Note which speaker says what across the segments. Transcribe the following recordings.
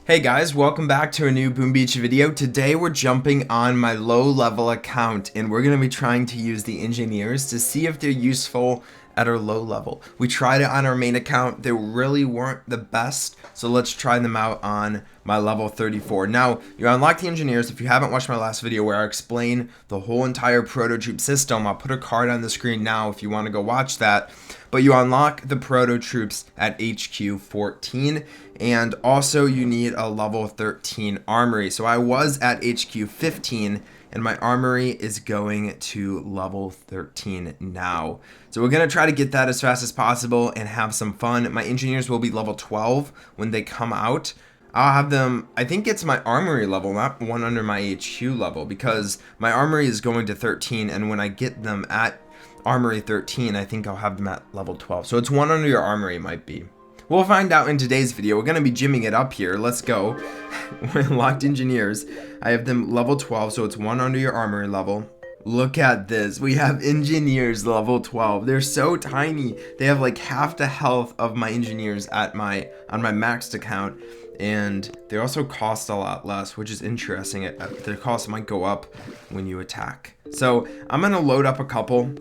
Speaker 1: Hey guys, welcome back to a new Boom Beach video. Today we're jumping on my low level account and we're going to be trying to use the engineers to see if they're useful at our low level. We tried it on our main account, they really weren't the best, so let's try them out on my level 34. Now, you unlock the engineers. If you haven't watched my last video where I explain the whole entire proto troop system, I'll put a card on the screen now if you want to go watch that. But you unlock the proto troops at HQ 14, and also you need a level 13 armory. So I was at HQ 15 and my armory is going to level 13 now. So we're going to try to get that as fast as possible and have some fun. My engineers will be level 12 when they come out. I'll have them, I think it's my armory level, not one under my HQ level, because my armory is going to 13, and when I get them at armory 13, I think I'll have them at level 12. So it's one under your armory, might be. We'll find out in today's video. We're going to be gymming it up here. Let's go. We're unlocked engineers. I have them level 12, so it's one under your armory level. Look at this. We have engineers level 12. They're so tiny. They have like half the health of my engineers on my maxed account, and they also cost a lot less, which is interesting. Their cost might go up when you attack. So I'm going to load up a couple.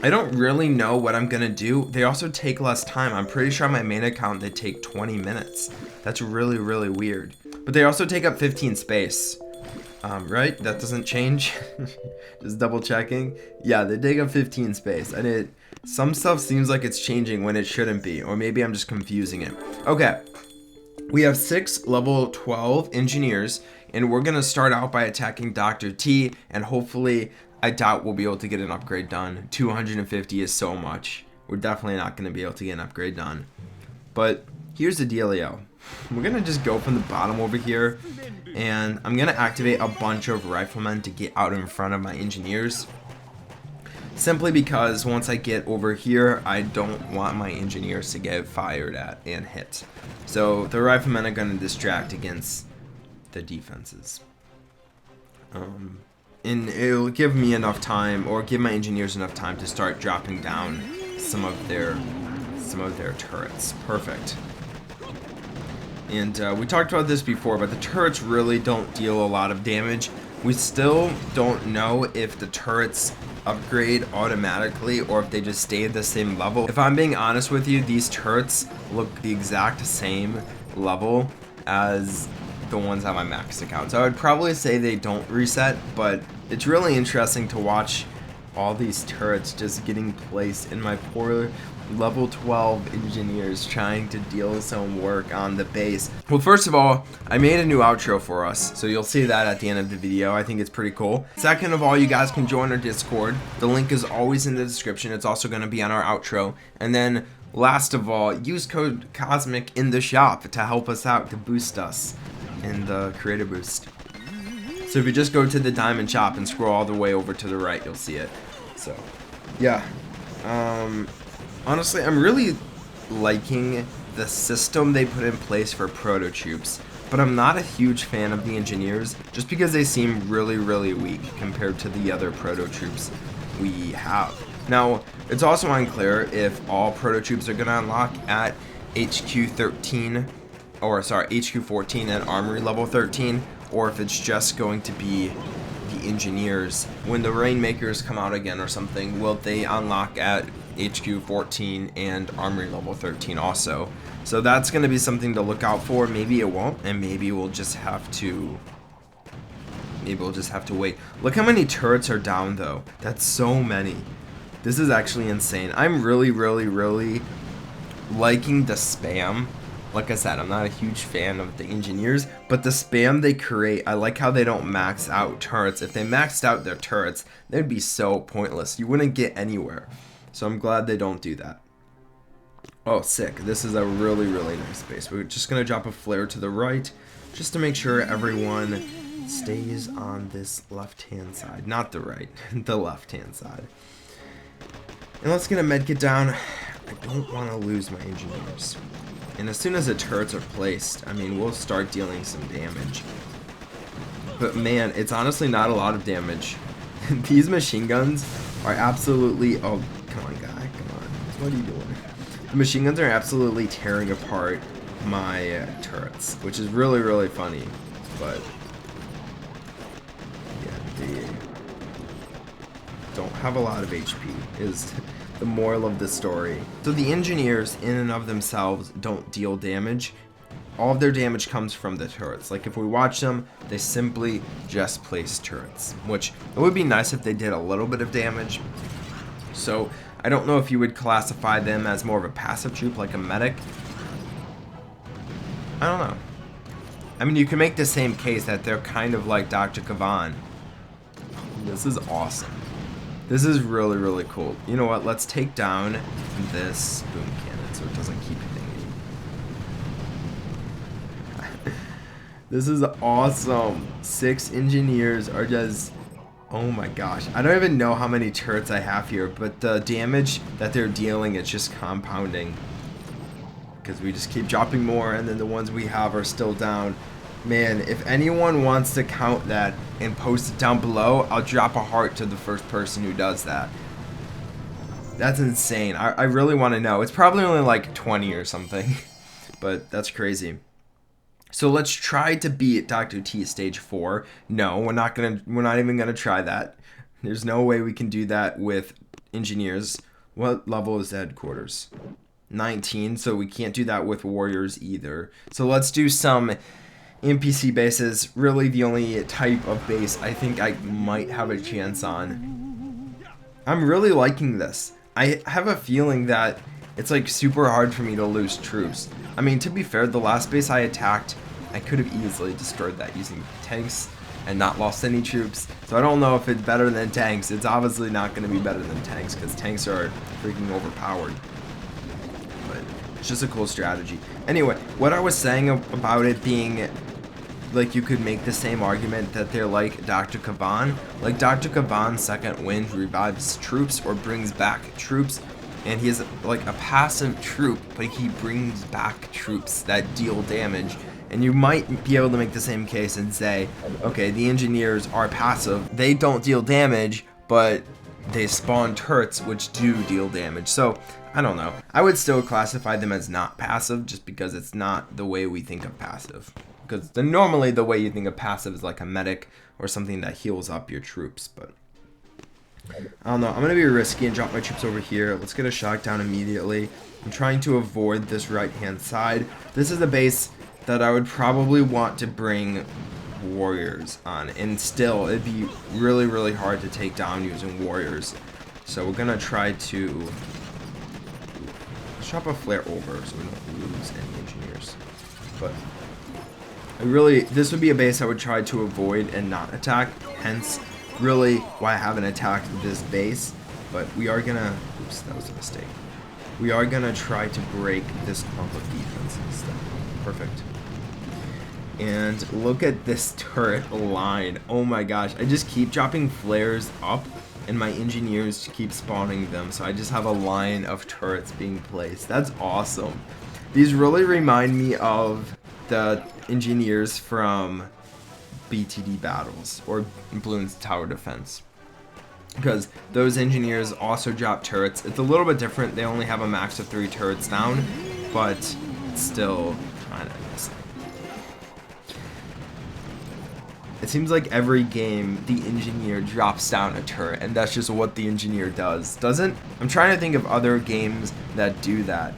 Speaker 1: I don't really know what I'm gonna do. They also take less time. I'm pretty sure on my main account they take 20 minutes. That's really weird. But they also take up 15 space. Right? That doesn't change. Just double checking. Yeah, they take up 15 space. And some stuff seems like it's changing when it shouldn't be. Or maybe I'm just confusing it. Okay. We have 6 level 12 engineers. And we're gonna start out by attacking Dr. T. And hopefully, I doubt we'll be able to get an upgrade done. 250 is so much. We're definitely not going to be able to get an upgrade done. But here's the dealio. We're going to just go from the bottom over here. And I'm going to activate a bunch of riflemen to get out in front of my engineers. Simply because once I get over here, I don't want my engineers to get fired at and hit. So the riflemen are going to distract against the defenses. And it'll give me enough time, or give my engineers enough time to start dropping down some of their turrets. Perfect. And we talked about this before, but the turrets really don't deal a lot of damage. We still don't know if the turrets upgrade automatically or if they just stay at the same level. If I'm being honest with you, these turrets look the exact same level as the ones on my max account. So I would probably say they don't reset, but it's really interesting to watch all these turrets just getting placed in my poor level 12 engineers trying to deal some work on the base. Well, first of all, I made a new outro for us, so you'll see that at the end of the video. I think it's pretty cool. Second of all, you guys can join our Discord. The link is always in the description. It's also going to be on our outro. And then last of all, use code COSMIC in the shop to help us out, to boost us in the creator boost. So if you just go to the diamond shop and scroll all the way over to the right, you'll see it. So yeah, honestly, I'm really liking the system they put in place for proto troops, but I'm not a huge fan of the engineers just because they seem really weak compared to the other proto troops we have. Now, it's also unclear if all proto troops are going to unlock at HQ 13, or sorry, HQ 14 and armory level 13, or if it's just going to be the engineers. When the Rainmakers come out again or something, will they unlock at HQ 14 and armory level 13 also? So that's going to be something to look out for. Maybe it won't, and maybe we'll just have to wait. Look how many turrets are down though. That's so many. This is actually insane. I'm really liking the spam. Like I said, I'm not a huge fan of the engineers, but the spam they create, I like how they don't max out turrets. If they maxed out their turrets, they'd be so pointless. You wouldn't get anywhere. So I'm glad they don't do that. Oh, sick. This is a really nice base. We're just going to drop a flare to the right, just to make sure everyone stays on this left-hand side. Not the right, the left-hand side. And let's get a medkit down. I don't want to lose my engineers. And as soon as the turrets are placed, I mean, we'll start dealing some damage. But man, it's honestly not a lot of damage. These machine guns are absolutely... Oh, come on, guy. Come on. What are you doing? The machine guns are absolutely tearing apart my turrets, which is really, really funny. But yeah, they don't have a lot of HP is the moral of the story. So the engineers in and of themselves don't deal damage. All of their damage comes from the turrets. Like if we watch them, they simply just place turrets, which it would be nice if they did a little bit of damage. So I don't know if you would classify them as more of a passive troop like a medic. I don't know. I mean, you can make the same case that they're kind of like Dr. Kavan. This is awesome. This is really, really cool. You know what? Let's take down this boom cannon so it doesn't keep hitting me. This is awesome. 6 engineers are just... Oh my gosh. I don't even know how many turrets I have here, but the damage that they're dealing is just compounding. Because we just keep dropping more, and then the ones we have are still down. Man, if anyone wants to count that and post it down below, I'll drop a heart to the first person who does that. That's insane. I really want to know. It's probably only like 20 or something, but that's crazy. So let's try to beat Dr. T stage 4. No, we're not even gonna try that. There's no way we can do that with engineers. What level is the headquarters? 19, so we can't do that with warriors either. So let's do some NPC bases. Really the only type of base I think I might have a chance on. I'm really liking this. I have a feeling that it's like super hard for me to lose troops. I mean, to be fair, the last base I attacked, I could have easily destroyed that using tanks and not lost any troops. So I don't know if it's better than tanks. It's obviously not going to be better than tanks because tanks are freaking overpowered. But it's just a cool strategy. Anyway, what I was saying about it being like you could make the same argument that they're like Dr. Kavan. Like Dr. Kavan's second wind revives troops or brings back troops. And he is like a passive troop, but he brings back troops that deal damage. And you might be able to make the same case and say, okay, the engineers are passive. They don't deal damage, but they spawn turrets which do deal damage. So, I don't know. I would still classify them as not passive just because it's not the way we think of passive. Because normally the way you think of passive is like a medic or something that heals up your troops. But I don't know. I'm going to be risky and drop my troops over here. Let's get a shot down immediately. I'm trying to avoid this right-hand side. This is a base that I would probably want to bring warriors on. And still, it'd be really, really hard to take down using warriors. So we're going to try to... Let's drop a flare over so we don't lose any engineers. But... this would be a base I would try to avoid and not attack, hence really why I haven't attacked this base. But we are gonna, oops, that was a mistake. We are gonna try to break this clump of defense instead. Perfect. And look at this turret line. Oh my gosh, I just keep dropping flares up and my engineers keep spawning them, so I just have a line of turrets being placed. That's awesome. These really remind me of the engineers from BTD battles or Bloons Tower Defense, because those engineers also drop turrets. It's a little bit different. They only have a max of 3 turrets down, but it's still kind of missing. It seems like every game the engineer drops down a turret, and that's just what the engineer does. I'm trying to think of other games that do that.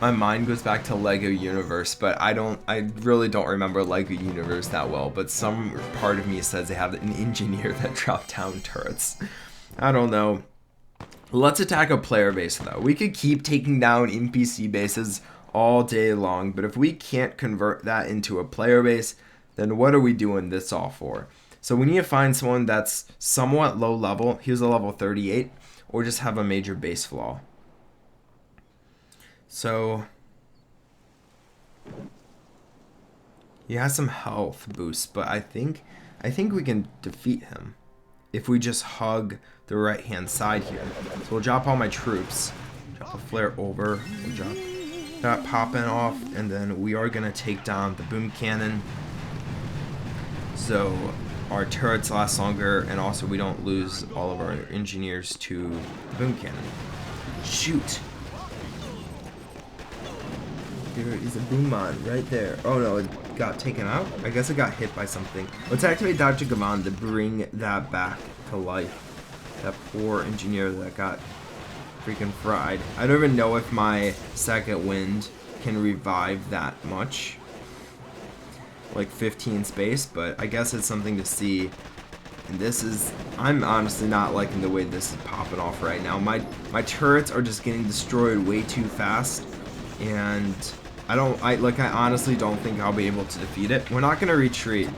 Speaker 1: My mind goes back to Lego Universe, but I really don't remember Lego Universe that well, but some part of me says they have an engineer that dropped down turrets. I don't know. Let's attack a player base though. We could keep taking down NPC bases all day long, but if we can't convert that into a player base, then what are we doing this all for? So we need to find someone that's somewhat low level. He was a level 38, or just have a major base flaw. So he has some health boosts, but I think we can defeat him if we just hug the right hand side here. So we'll drop all my troops, drop a flare over, we'll drop that popping off, and then we are gonna take down the boom cannon so our turrets last longer, and also we don't lose all of our engineers to the boom cannon. Shoot. There is a Boomon right there. Oh no, it got taken out? I guess it got hit by something. Let's activate Dr. Gavan to bring that back to life. That poor engineer that got freaking fried. I don't even know if my second wind can revive that much. Like 15 space, but I guess it's something to see. And this is, I'm honestly not liking the way this is popping off right now. My turrets are just getting destroyed way too fast, and I honestly don't think I'll be able to defeat it. We're not gonna retreat.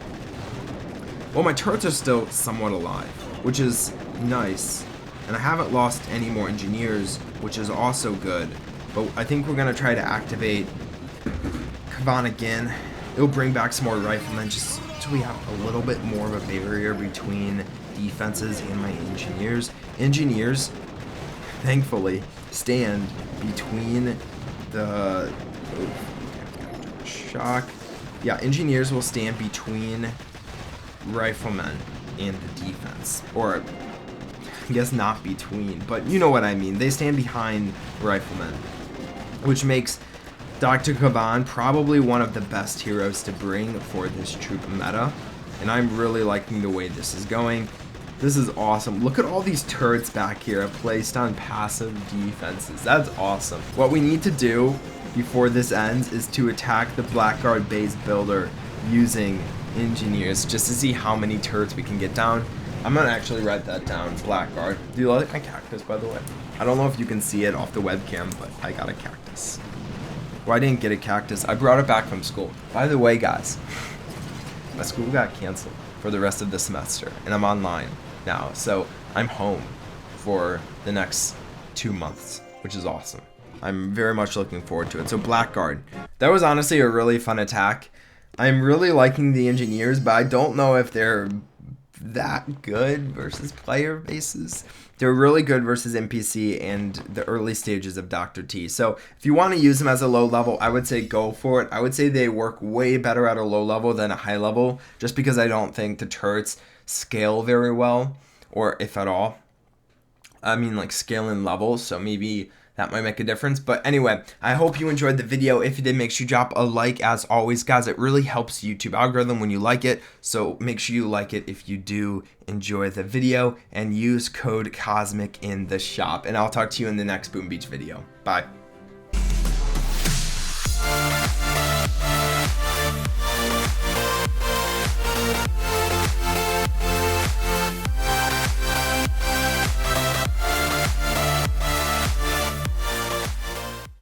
Speaker 1: Well, my turrets are still somewhat alive, which is nice, and I haven't lost any more engineers, which is also good. But I think we're gonna try to activate Kavan again. It'll bring back some more riflemen just so we have a little bit more of a barrier between defenses and my engineers. Engineers, thankfully, stand between the shock. Yeah, engineers will stand between riflemen and the defense, or I guess not between, but you know what I mean. They stand behind riflemen, which makes Dr. Kavan probably one of the best heroes to bring for this troop meta, and I'm really liking the way this is going. This is awesome. Look at all these turrets back here placed on passive defenses. That's awesome. What we need to do before this ends is to attack the Blackguard base builder using engineers just to see how many turrets we can get down. I'm gonna actually write that down, Blackguard. Do you like my cactus, by the way? I don't know if you can see it off the webcam, but I got a cactus. Well, I didn't get a cactus. I brought it back from school. By the way, guys, my school got canceled for the rest of the semester, and I'm online now, so I'm home for the next 2 months, which is awesome. I'm very much looking forward to it. So Blackguard, that was honestly a really fun attack. I'm really liking the engineers, but I don't know if they're that good versus player bases. They're really good versus NPC and the early stages of Dr. T. So if you want to use them as a low level, I would say go for it. I would say they work way better at a low level than a high level, just because I don't think the turrets scale very well, or if at all. I mean, like, scale in levels, so maybe that might make a difference. But anyway, I hope you enjoyed the video. If you did, make sure you drop a like. As always, guys, it really helps YouTube algorithm when you like it. So make sure you like it if you do enjoy the video, and use code COSMIC in the shop. And I'll talk to you in the next Boom Beach video. Bye.